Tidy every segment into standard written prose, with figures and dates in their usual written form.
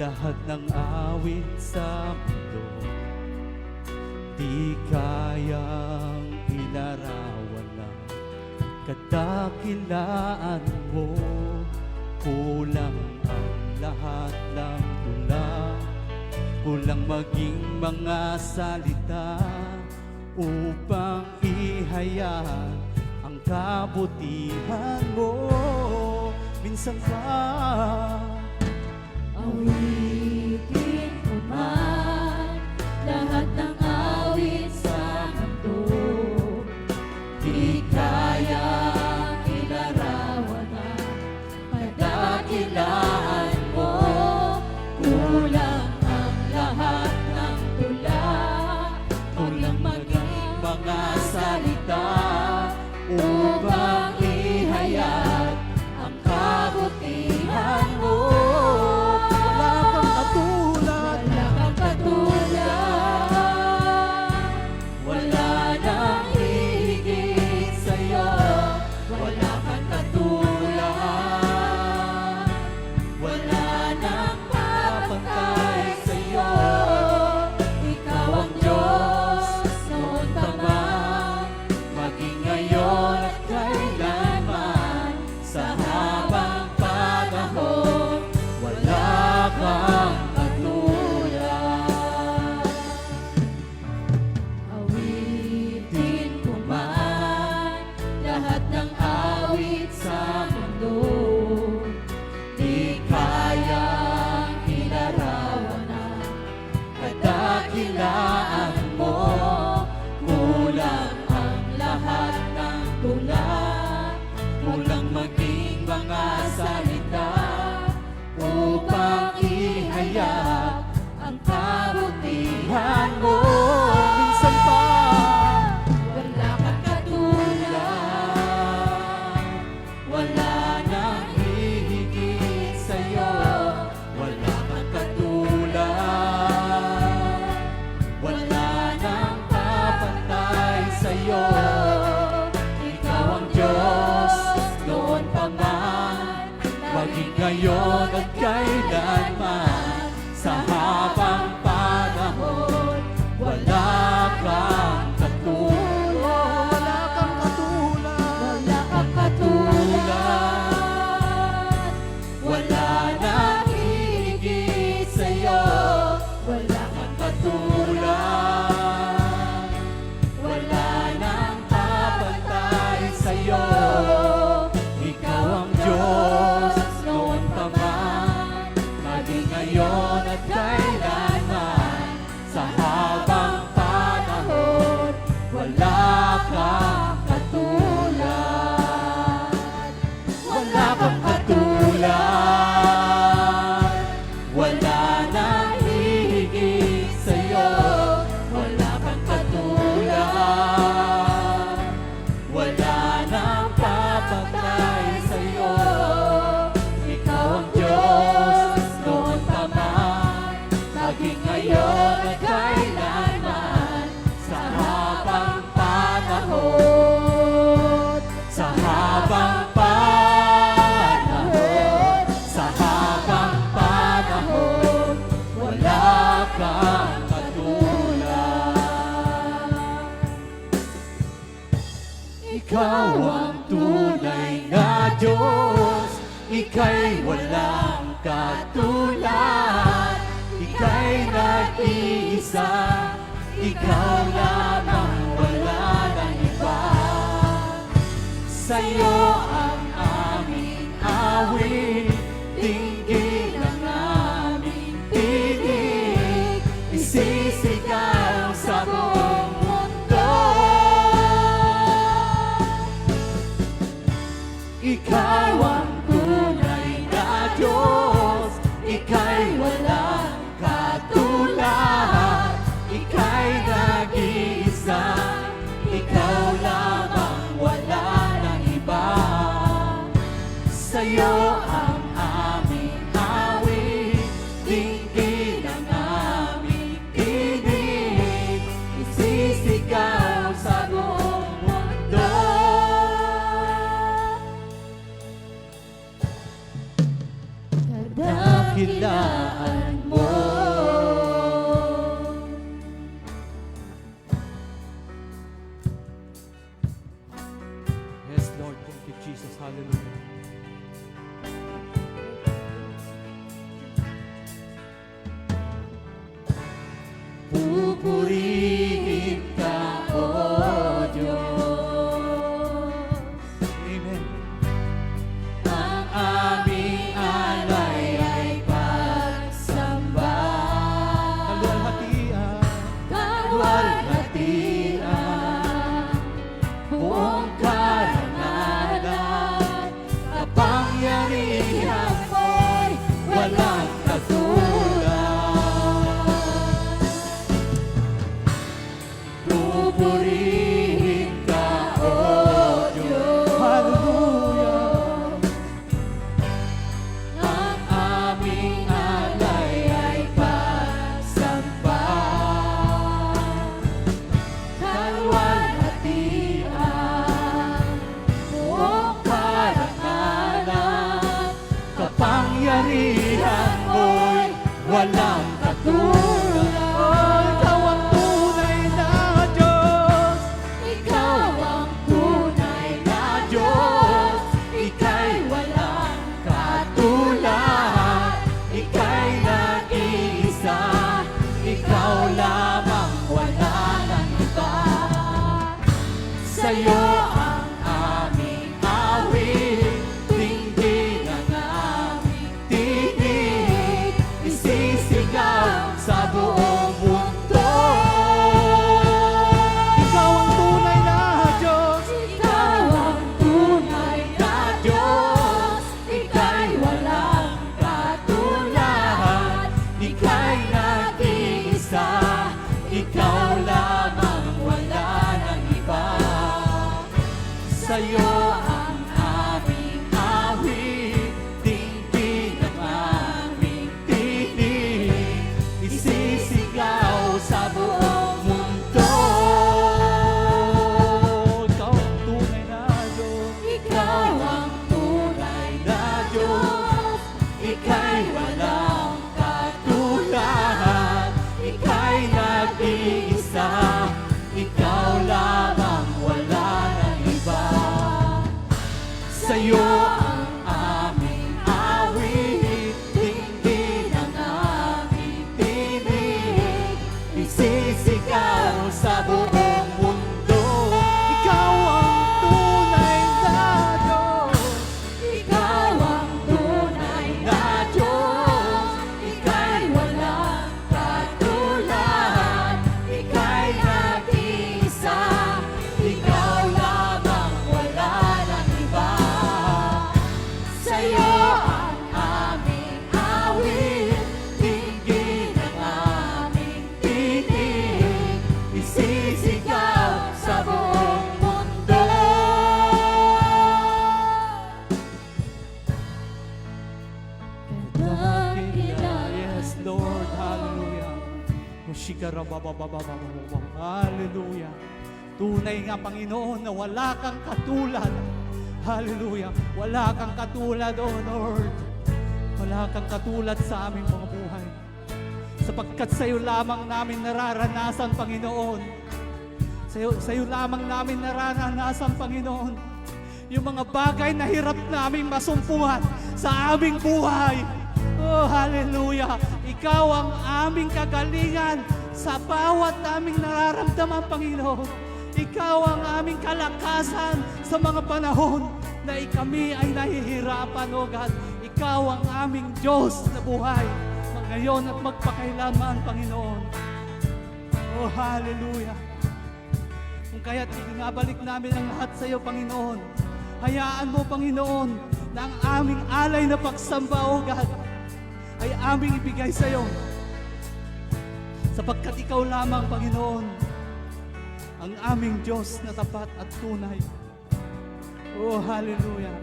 lahat ng awit sa mundo, di kayang ilarawan ng kadakilaan mo. Kulang ang lahat ng tula, kulang maging mga salita upang ihayag ang kabutihan mo. Minsan pa awitin ko man lahat ng awit sa mundo, di kayang ilarawan ang kadakilaan mo. Kulang ang lahat ng tula, kulang maging mga salita upang ihayag ang kabutihan mo. Kadakilaan mo, kulang ang lahat ng tula, kulang maging mga salita upang ihayag ang kabutihan mo. Minsan pa wala kang katulad, wala nang hihigit sa'yo, wala kang katulad, wala nang papantay sa'yo. Ikaw ang Diyos noon pa man, maging ngayon at kailanman. Sa habang panahon, wala kang katulad, wala kang katulad, wala kang katulad, wala nang hihigit sa'yo, wala kang katulad, wala nang papantay sa'yo. Ikaw ang Diyos noon pa man, maging ngayon at kailanman. Sa habang panahon, wala kang katulad, wala kang katulad, wala nang hihigit sa'yo, wala kang katulad, wala nang papantay sa'yo. Ikaw ang Diyos noon pa man, maging ngayon at kailanman. Sa habang panahon, sa habang panahon, sa habang panahon, wala kang katulad. Ikaw ang tunay na Diyos, ika'y walang katulad, ika'y nag-iisa, ikaw lamang, wala nang iba. Sa'yo ang aming awit, dinggin ang aming tinig, isisigaw sa buong mundo. Ikaw ang tunay na Diyos, ika'y walang katulad, ika'y nag-iisa, ikaw lamang, wala nang iba. Sa'yo ang aming awit, dinggin ang aming tinig, isisigaw sa buong mundo. Kadakilaan sa'yo ang aming awit, dinggin ang aming tinig, isisigaw sa buong mundo. Ikaw ang tunay na Diyos, Ikaw ang tunay na Diyos, Ika'y walang katulad, Ika'y nag-iisa, Ikaw lamang, wala nang iba. Sa'yo ang aming awit, dinggin ang aming tinig, isisigaw sa buong mundo. ikaw ang tunay na Diyos, Ikaw ang tunay na Diyos, Ika'y walang katulad, Ika'y nag-iisa, Ikaw lamang, wala nang iba. Sa'yo ang aming awit, dinggin ang aming tinig, isisigaw sa buong mundo. ikaw ang tunay na Diyos, Ikaw ang tunay na Diyos, Ika'y walang katulad, Ika'y nag-iisa, Ikaw lamang, wala nang iba. Sa'yo ang aming awit, dinggin ang aming tinig, isisigaw sa buong mundo. yes Lord, hallelujah. Shikarababababababababaw. Hallelujah. Tunay nga Panginoon na wala kang katulad. Hallelujah. Wala kang katulad, oh Lord. Wala kang katulad sa aming mga buhay. Sapagkat sa iyo lamang namin nararanasan, Panginoon. Sa iyo lamang namin nararanasan, Panginoon, yung mga bagay na hirap namin masumpungan sa aming buhay. Oh, hallelujah. Ikaw ang aming kagalingan sa bawat aming nararamdaman, Panginoon. Ikaw ang aming kalakasan sa mga panahon na kami ay nahihirapan, O God. Ikaw ang aming Diyos na buhay ngayon at magpakailanman, Panginoon. Oh, hallelujah. Kung kaya't ibinabalik namin ang lahat sa iyo, Panginoon. Hayaan mo, Panginoon, na ang aming alay na pagsamba, O God, ay aming ibigay sa iyo. Sapagkat ikaw lamang, Panginoon, ang aming Diyos na tapat at tunay. Oh, hallelujah.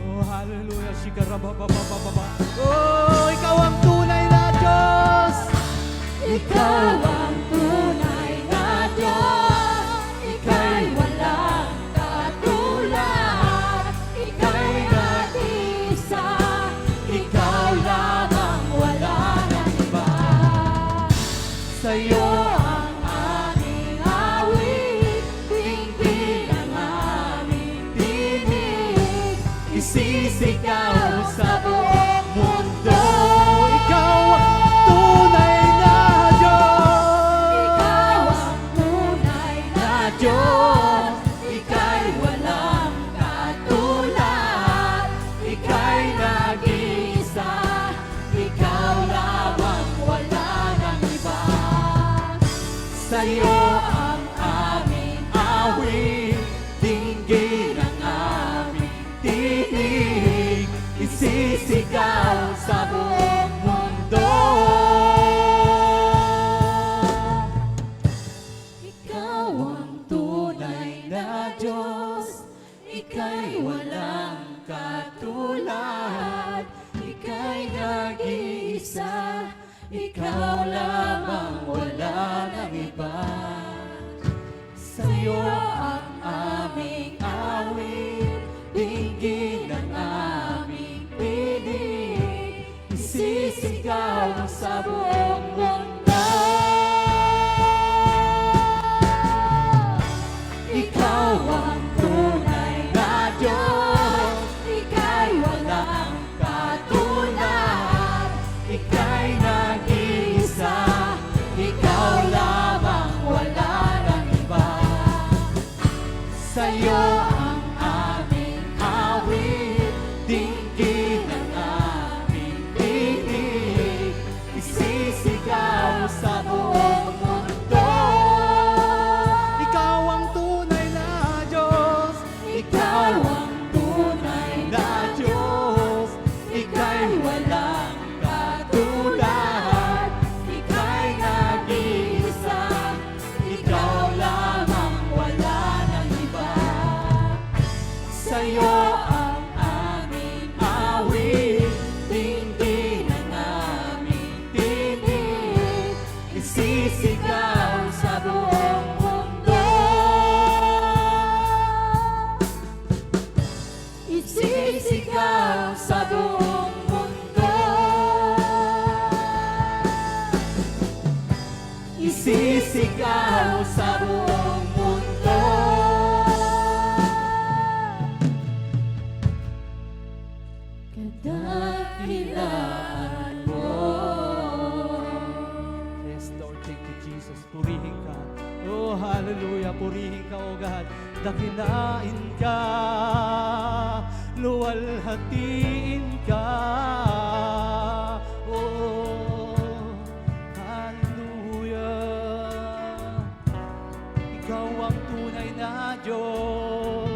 Oh, hallelujah. Shikarabababababa. Oh, ikaw ang tunay na Diyos. Ikaw ang tunay na Diyos, Ika'y walang katulad, Ika'y nag-iisa, Ikaw lamang, wala nang iba. Sa'yo ang aming awit, dinggin ang aming tinig, isisigaw sa buong mundo. Ikaw ang tunay na Diyos. Ikaw ang tunay na Diyos, Ika'y walang katulad, Ika'y nag-iisa, Ikaw lamang, wala nang iba. Sa'yo ang aming awit, dinggin ang aming tinig, isisigaw sa buong mundo. Ikaw ang tunay na Diyos, Ika'y walang katulad, Ika'y nag-iisa, Ikaw lamang, wala nang iba. Sa'yo ang aming awit, dinggin ang aming pinig, isisigaw sa buong mundo. Ikaw ang tunay na Diyos, Ika'y walang katulad, Ika'y nag-iisa, Ikaw lamang, Isisigaw sa buong mundo. Isisigaw sa buong mundo. Isisigaw sa buong mundo. Kadakilaan mo. Yes, Lord, thank you, Jesus. Purihin ka. Oh, hallelujah. Purihin ka, oh God. Dakilain ka. Luwalhatiin ka. Oh, hallelujah. Ikaw ang tunay na Diyos.